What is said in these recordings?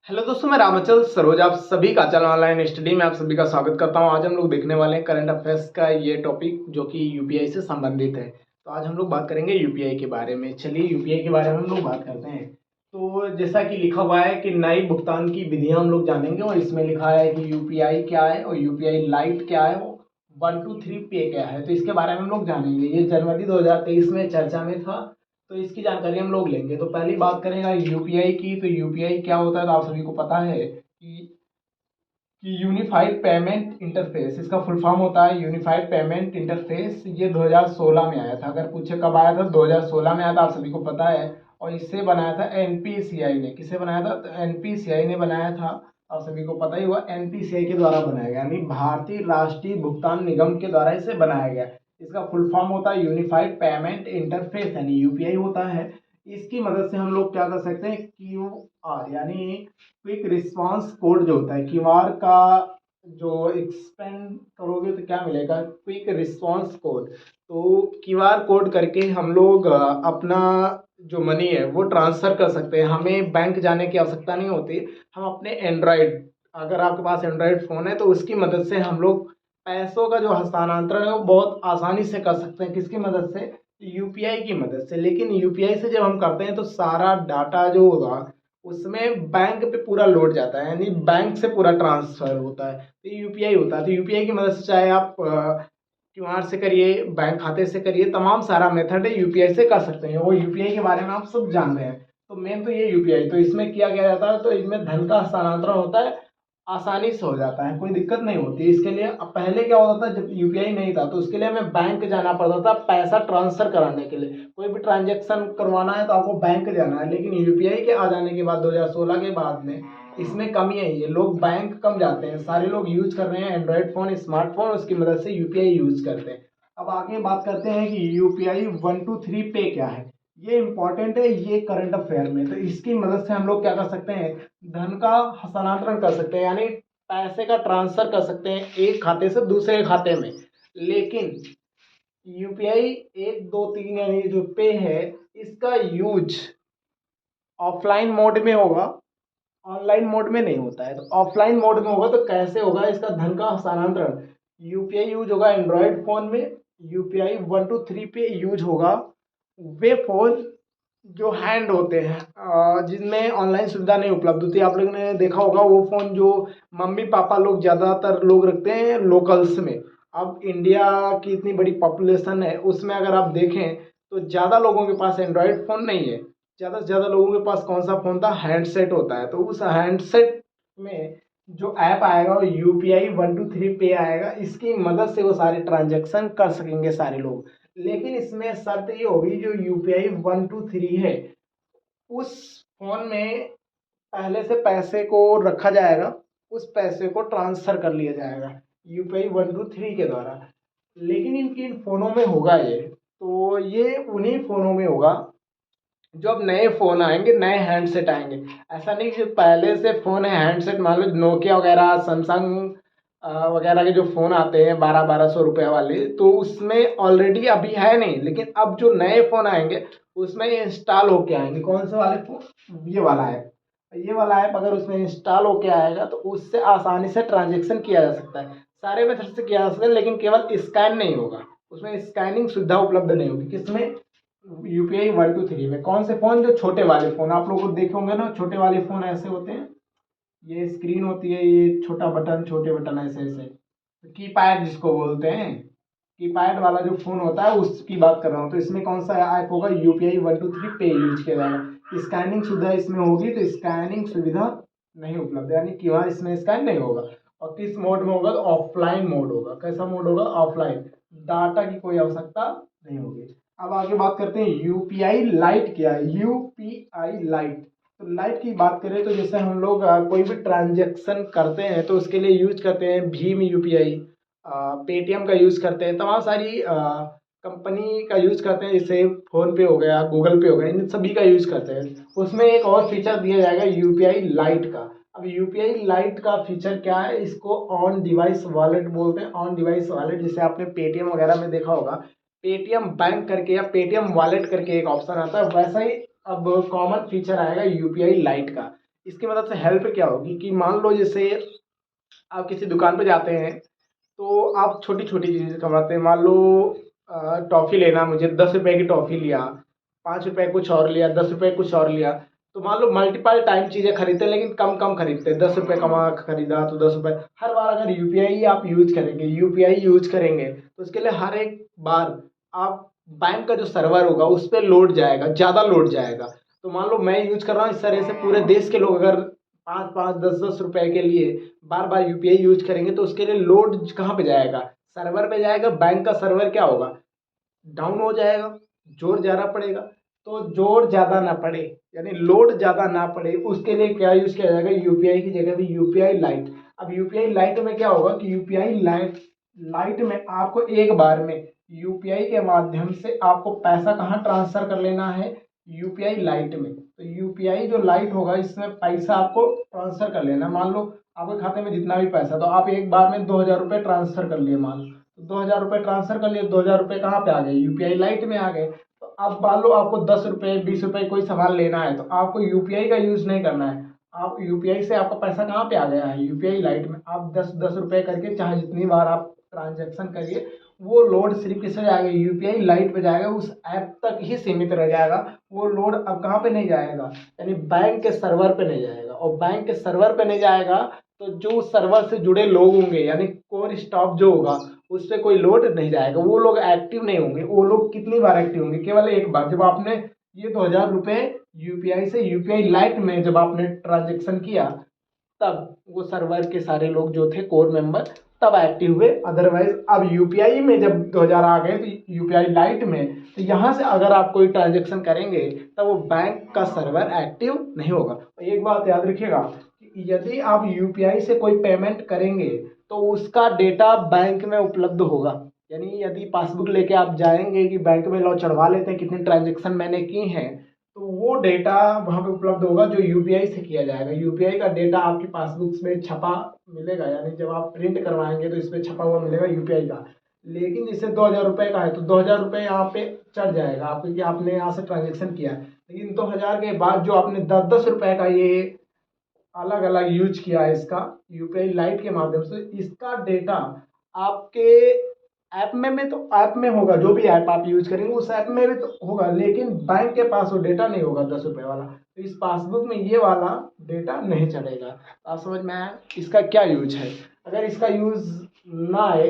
Hello दोस्तों, मैं रामाचल सरोज आप सभी का चैनल ऑनलाइन स्टडी में आप सभी का स्वागत करता हूं। आज हम लोग देखने वाले हैं करंट अफेयर्स का ये टॉपिक जो कि यूपीआई से संबंधित है। तो आज हम लोग बात करेंगे यूपीआई के बारे में। चलिए यूपीआई के बारे में हम लोग बात करते हैं। तो जैसा कि लिखा हुआ है कि नई भुगतान की विधियां हम लोग जानेंगे, और इसमें लिखा है कि यूपीआई क्या है और यूपीआई लाइट क्या है, 123 पे क्या है। तो इसके बारे में हम लोग जानेंगे। ये जनवरी 2023 में चर्चा में था, तो इसकी जानकारी हम लोग लेंगे। तो पहली बात करेंगे यूपीआई की। तो यूपीआई क्या होता है, तो आप सभी को पता है कि यूनिफाइड पेमेंट इंटरफेस, इसका फुल फॉर्म होता है यूनिफाइड पेमेंट इंटरफेस। ये 2016 में आया था। अगर पूछे कब आया था, 2016 में आया था, आप सभी को पता है। और इसे बनाया था एनपीसीआई ने। किसे बनाया था, तो एनपीसीआई ने बनाया था। आप सभी को पता ही हुआ, एनपीसीआई के द्वारा बनाया गया, यानी भारतीय राष्ट्रीय भुगतान निगम के द्वारा इसे बनाया गया। इसका फुल फॉर्म होता है यूनिफाइड पेमेंट इंटरफेस, यानी यूपीआई होता है। इसकी मदद से हम लोग क्या कर सकते हैं, क्यूआर यानी क्विक रिस्पांस कोड जो होता है, क्यूआर का जो एक्सपेंड करोगे तो क्या मिलेगा, क्विक रिस्पांस कोड। तो क्यूआर कोड करके हम लोग अपना जो मनी है वो ट्रांसफर कर सकते हैं। हमें बैंक जाने की आवश्यकता नहीं होती। हम अपने एंड्रॉयड, अगर आपके पास एंड्रॉयड फ़ोन है तो उसकी मदद से हम लोग पैसों का जो हस्तांतरण है वो बहुत आसानी से कर सकते हैं। किसकी मदद से, यूपीआई की मदद से। लेकिन यूपीआई से जब हम करते हैं तो सारा डाटा जो होगा उसमें बैंक पे पूरा लोड जाता है, यानी बैंक से पूरा ट्रांसफर होता है। तो यूपीआई होता है। तो यूपीआई की मदद से चाहे आप क्यूआर से करिए, बैंक खाते से करिए, तमाम सारा मेथड है यूपीआई से कर सकते हैं। वो यूपीआई के बारे में आप सब जान रहे हैं। तो मेन तो ये यूपीआई, तो इसमें किया गया जाता है, तो इसमें धन का हस्तांतरण होता है, आसानी से हो जाता है, कोई दिक्कत नहीं होती है इसके लिए। अब पहले क्या होता था, जब यूपीआई नहीं था तो उसके लिए हमें बैंक जाना पड़ता था पैसा ट्रांसफर कराने के लिए। कोई भी ट्रांजेक्शन करवाना है तो आपको बैंक जाना है। लेकिन यूपीआई के आ जाने के बाद 2016 के बाद में इसमें कमी आई है। लोग बैंक कम जाते हैं, सारे लोग यूज कर रहे हैं एंड्रॉयड फ़ोन, स्मार्टफोन, उसकी मदद से यूपीआई यूज करते हैं। अब आगे बात करते हैं कि यूपीआई 123 पे क्या है। ये इंपॉर्टेंट है, ये करंट अफेयर में। तो इसकी मदद से हम लोग क्या कर सकते हैं, धन का हस्तांतरण कर सकते हैं, यानी पैसे का ट्रांसफर कर सकते हैं एक खाते से दूसरे खाते में। लेकिन यूपीआई 1 2 3 यानी जो पे है, इसका यूज ऑफलाइन मोड में होगा, ऑनलाइन मोड में नहीं होता है। तो ऑफलाइन मोड में होगा तो कैसे होगा इसका धन का हस्तांतरण, यूपीआई यूज होगा एंड्रॉयड फोन में। यूपीआई 123 पे यूज होगा वे फोन जो हैंड होते हैं, जिनमें ऑनलाइन सुविधा नहीं उपलब्ध होती। आप लोगों ने देखा होगा वो फ़ोन जो मम्मी पापा लोग, ज़्यादातर लोग रखते हैं लोकल्स में। अब इंडिया की इतनी बड़ी पॉपुलेशन है, उसमें अगर आप देखें तो ज़्यादा लोगों के पास एंड्रॉयड फ़ोन नहीं है। ज़्यादा से ज़्यादा लोगों के पास कौन सा फ़ोन था, हैंडसेट होता है। तो उस हैंडसेट में जो ऐप आएगा वो यूपीआई 123 पे आएगा। इसकी मदद से वो सारे ट्रांजेक्शन कर सकेंगे सारे लोग। लेकिन इसमें शर्त ये होगी, जो यूपीआई 123 है उस फोन में पहले से पैसे को रखा जाएगा, उस पैसे को ट्रांसफर कर लिया जाएगा यूपीआई 123 के द्वारा। लेकिन इनके इन फोनों में होगा ये, तो ये उन्हीं फोनों में होगा जो अब नए फ़ोन आएंगे, नए हैंडसेट आएंगे। ऐसा नहीं कि जो पहले से फ़ोन है हैंडसेट, मान लो नोकिया वगैरह, सैमसंग वगैरह के जो फ़ोन आते हैं 1200-1200 रुपये वाले, तो उसमें ऑलरेडी अभी है नहीं। लेकिन अब जो नए फ़ोन आएंगे उसमें इंस्टॉल होके आएंगे। कौन से वाले फ़ोन, ये वाला ऐप। ये वाला ऐप अगर उसमें इंस्टॉल होके आएगा तो उससे आसानी से ट्रांजेक्शन किया जा सकता है। सारे मेथड से किया जा सकता है, लेकिन केवल स्कैन नहीं होगा, उसमें स्कैनिंग सुविधा उपलब्ध नहीं होगी। किसमें, यूपीआई 123 में। कौन से फ़ोन, जो छोटे वाले फ़ोन आप लोग को देखे होंगे ना, छोटे वाले फ़ोन ऐसे होते हैं, ये स्क्रीन होती है, ये छोटा बटन, छोटे बटन ऐसे ऐसे, कीपैड जिसको बोलते हैं, कीपैड वाला जो फ़ोन होता है उसकी बात कर रहा हूँ। तो इसमें कौन सा ऐप होगा, यूपीआई 123 पे यूज किया जाएगा। स्कैनिंग सुविधा इसमें होगी, तो स्कैनिंग सुविधा नहीं उपलब्ध, यानी कि वहाँ इसमें स्कैन नहीं होगा। और किस मोड में होगा, तो ऑफलाइन मोड होगा। कैसा मोड होगा, ऑफलाइन, डाटा की कोई आवश्यकता नहीं होगी। अब आगे बात करते हैं यूपीआई लाइट क्या है। यूपीआई लाइट, तो लाइट की बात करें तो जैसे हम लोग कोई भी ट्रांजेक्शन करते हैं तो उसके लिए यूज करते हैं भीम यूपीआई, पेटीएम का यूज करते हैं, तमाम सारी कंपनी का यूज करते हैं। जैसे फोन पे हो गया, गूगल पे हो गया, इन सभी का यूज करते हैं। उसमें एक और फीचर दिया जाएगा यूपीआई लाइट का। अब यूपीआई लाइट का फीचर क्या है, इसको ऑन डिवाइस वॉलेट बोलते हैं। ऑन डिवाइस वॉलेट, जैसे आपने पेटीएम वगैरह में देखा होगा, पेटीएम बैंक करके या पेटीएम वॉलेट करके एक ऑप्शन आता है, वैसा ही अब कॉमन फीचर आएगा यूपीआई लाइट का। इसकी मदद से हेल्प क्या होगी कि मान लो जैसे आप किसी दुकान पे जाते हैं तो आप छोटी छोटी चीज़ें कमाते हैं। मान लो टॉफ़ी लेना, मुझे 10 रुपए की टॉफ़ी लिया, 5 रुपए कुछ और लिया, 10 रुपए कुछ और लिया। तो मान लो मल्टीपल टाइम चीज़ें खरीदते हैं लेकिन कम कम खरीदते हैं। 10 रुपए कमा खरीदा तो 10 रुपए हर बार। अगर यूपीआई आप यूज करेंगे, यूपीआई यूज करेंगे तो उसके लिए हर एक बार आप बैंक का जो सर्वर होगा उस पर लोड जाएगा, ज़्यादा लोड जाएगा। तो मान लो मैं यूज कर रहा हूँ, इस तरह से पूरे देश के लोग अगर 5-5 10-10 रुपए के लिए बार बार यूपीआई यूज करेंगे तो उसके लिए लोड कहाँ पे जाएगा? सर्वर पे जाएगा। बैंक का सर्वर क्या होगा? डाउन हो जाएगा, जोर ज़्यादा पड़ेगा। तो जोर ज़्यादा ना पड़े यानी लोड ज़्यादा ना पड़े उसके लिए क्या यूज़ किया जाएगा? यूपीआई की जगह भी यूपीआई लाइट। अब यूपीआई लाइट में क्या होगा कि यूपीआई लाइट लाइट में आपको एक बार में यूपीआई के माध्यम से आपको पैसा कहाँ ट्रांसफर कर लेना है? यूपीआई लाइट में। तो यूपीआई जो लाइट होगा इसमें पैसा आपको ट्रांसफर कर लेना। मान लो आपके खाते में जितना भी पैसा, तो आप एक बार में 2000 रुपये ट्रांसफर कर लिए। मान लो तो 2000 रुपये ट्रांसफर कर लिए, 2000 रुपये कहाँ पे आ गए? यूपीआई लाइट में आ गए। तो अब मान लो आपको 10 रुपये 20 रुपये कोई सामान लेना है तो आपको यूपीआई का यूज़ नहीं करना है। आप यूपीआई से आपका पैसा कहाँ पे आ गया है? यूपीआई लाइट में। आप 10-10 रुपये करके चाहे जितनी बार आप ट्रांजेक्शन करिए, वो लोड सिर्फ किससे जाएगा? यूपीआई लाइट पे जाएगा, उस ऐप तक ही सीमित रह जाएगा। वो लोड अब कहाँ पे नहीं जाएगा? यानी बैंक के सर्वर पे नहीं जाएगा। और बैंक के सर्वर पे नहीं जाएगा तो जो सर्वर से जुड़े लोग होंगे यानी कोर स्टाफ जो होगा उस पर कोई लोड नहीं जाएगा। वो लोग एक्टिव नहीं होंगे। वो लोग कितनी बार एक्टिव होंगे? केवल एक बार। जब आपने ये 2000 रुपये यूपीआई से यूपीआई लाइट में जब आपने ट्रांजेक्शन किया तब वो सर्वर के सारे लोग जो थे कोर मेंबर तब एक्टिव हुए। अदरवाइज अब यूपीआई में जब 2000 आ गए तो यूपीआई लाइट में, तो यहाँ से अगर आप कोई ट्रांजेक्शन करेंगे तब वो बैंक का सर्वर एक्टिव नहीं होगा। तो एक बात याद रखिएगा कि यदि आप यूपीआई से कोई पेमेंट करेंगे तो उसका डेटा बैंक में उपलब्ध होगा। यानी यदि पासबुक लेके आप जाएंगे कि बैंक में लो चढ़वा लेते हैं कितने ट्रांजेक्शन मैंने की हैं, तो वो डेटा वहाँ पे उपलब्ध होगा जो यूपीआई से किया जाएगा। यूपीआई का डेटा आपकी पासबुक में छपा मिलेगा, यानी जब आप प्रिंट करवाएंगे तो इसमें छपा हुआ मिलेगा यूपीआई का। लेकिन जैसे 2000 रुपये का है तो 2000 रुपये यहाँ पे चढ़ जाएगा आपको कि आपने यहाँ से ट्रांजेक्शन किया है। लेकिन 2000 के बाद जो आपने 10-10 रुपये का ये अलग अलग यूज किया है इसका यूपीआई लाइट के माध्यम से, इसका डेटा आपके ऐप में तो ऐप में होगा। जो भी ऐप आप यूज करेंगे उस ऐप में भी तो होगा, लेकिन बैंक के पास वो डेटा नहीं होगा 10 रुपये वाला। तो इस पासबुक में ये वाला डेटा नहीं चढ़ेगा। तो आप समझ में आया इसका क्या यूज है? अगर इसका यूज ना आए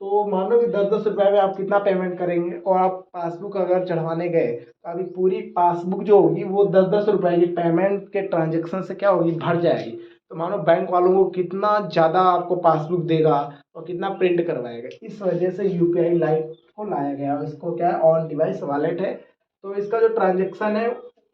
तो मानो कि 10-10 रुपये में आप कितना पेमेंट करेंगे और आप पासबुक अगर चढ़वाने गए तो अभी पूरी पासबुक जो होगी वो 10-10 रुपये की पेमेंट के ट्रांजेक्शन से क्या होगी? भर जाएगी। तो मानो बैंक वालों को कितना ज़्यादा आपको पासबुक देगा और कितना प्रिंट करवाएगा। इस वजह से यूपीआई लाइट को लाया गया। इसको क्या है? ऑन डिवाइस वॉलेट है। तो इसका जो ट्रांजेक्शन है,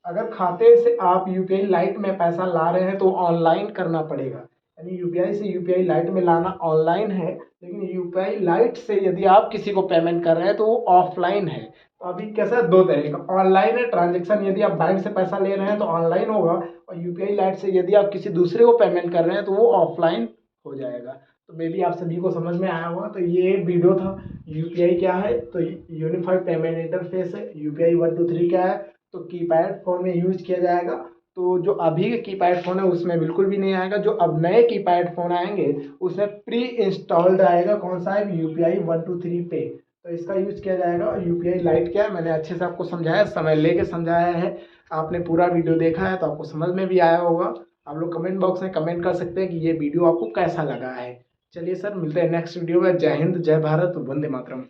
अगर खाते से आप यूपीआई लाइट में पैसा ला रहे हैं तो ऑनलाइन करना पड़ेगा। यानी यूपीआई से यूपीआई लाइट में लाना ऑनलाइन है, लेकिन यूपीआई लाइट से यदि आप किसी को पेमेंट कर रहे हैं तो वो ऑफलाइन है। तो अभी कैसा है? दो तरह का ऑनलाइन है ट्रांजेक्शन। यदि आप बैंक से पैसा ले रहे हैं तो ऑनलाइन होगा, और यूपीआई लाइट से यदि आप किसी दूसरे को पेमेंट कर रहे हैं तो वो ऑफलाइन हो जाएगा। तो मे बी आप सभी को समझ में आया होगा। तो ये वीडियो था यूपीआई क्या है। तो यूनिफाइड पेमेंट इंटरफेस है। यूपीआई 1 2 3 क्या है? तो कीपैड फोन में यूज किया जाएगा। तो जो अभी के कीपैड फ़ोन है उसमें बिल्कुल भी नहीं आएगा। जो अब नए कीपैड फ़ोन आएंगे उसमें प्री इंस्टॉल्ड आएगा। कौन सा है? यूपीआई 1 2 3 पे। तो इसका यूज किया जाएगा। यूपीआई लाइट क्या है मैंने अच्छे से आपको समझाया, समय लेके समझाया है। आपने पूरा वीडियो देखा है तो आपको समझ में भी आया होगा। आप लोग कमेंट बॉक्स में कमेंट कर सकते हैं कि ये वीडियो आपको कैसा लगा है। चलिए सर, मिलते हैं नेक्स्ट वीडियो में। जय हिंद, जय भारत, वंदे मातरम।